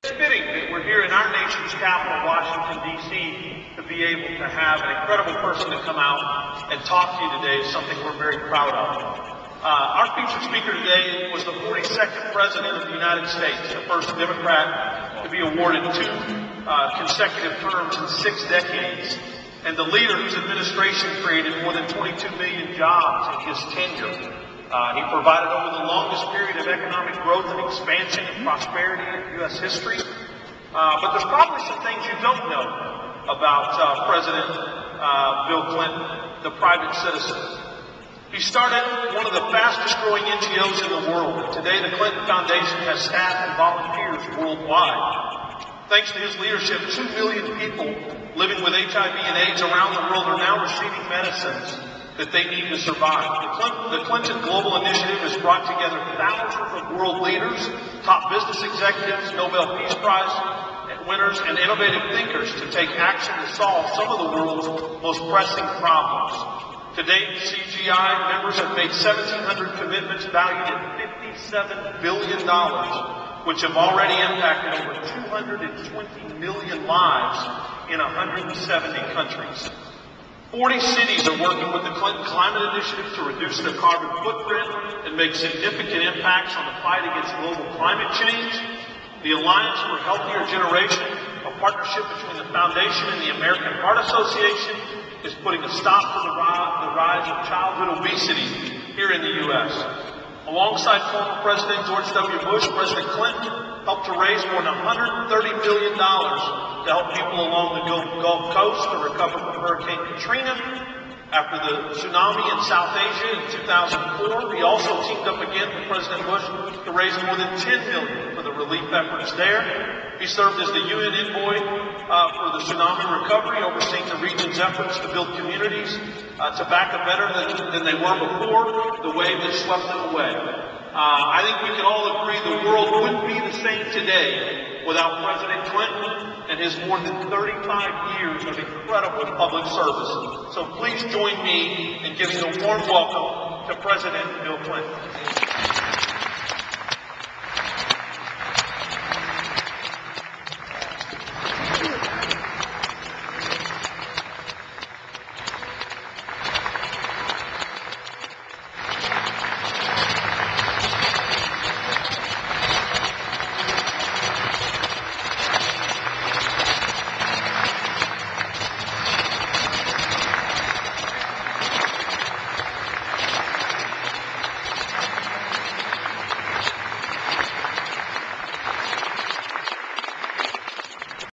It's fitting that we're here in our nation's capital, Washington, D.C., to be able to have an incredible person to come out and talk to you today is something we're very proud of. Our featured speaker today was the 42nd President of the United States, the first Democrat to be awarded 2 consecutive terms in 6 decades, and the leader whose administration created more than 22 million jobs in his tenure. He provided over the longest period of economic growth and expansion and prosperity in U.S. history. But there's probably some things you don't know about President Bill Clinton, the private citizen. He started one of the fastest growing NGOs in the world. Today, the Clinton Foundation has staff and volunteers worldwide. Thanks to his leadership, 2 million people living with HIV and AIDS around the world are now receiving medicines that they need to survive. The Clinton Global Initiative has brought together thousands of world leaders, top business executives, Nobel Peace Prize winners, and innovative thinkers to take action to solve some of the world's most pressing problems. To date, CGI members have made 1,700 commitments valued at $57 billion, which have already impacted over 220 million lives in 170 countries. 40 cities are working with the Clinton Climate Initiative to reduce their carbon footprint and make significant impacts on the fight against global climate change. The Alliance for a Healthier Generation, a partnership between the Foundation and the American Heart Association, is putting a stop to the rise of childhood obesity here in the U.S. Alongside former President George W. Bush, President Clinton helped to raise more than $130 billion to help people along the Gulf Coast to recover from Hurricane Katrina. After the tsunami in South Asia in 2004, he also teamed up again with President Bush to raise more than $10 million for the relief efforts there. He served as the UN envoy for the tsunami recovery, overseeing the region's efforts to build communities to back up better than they were before the wave that swept them away. I think we can all agree the world wouldn't be the same today without President Clinton and his more than 35 years of incredible public service. So please join me in giving a warm welcome to President Bill Clinton.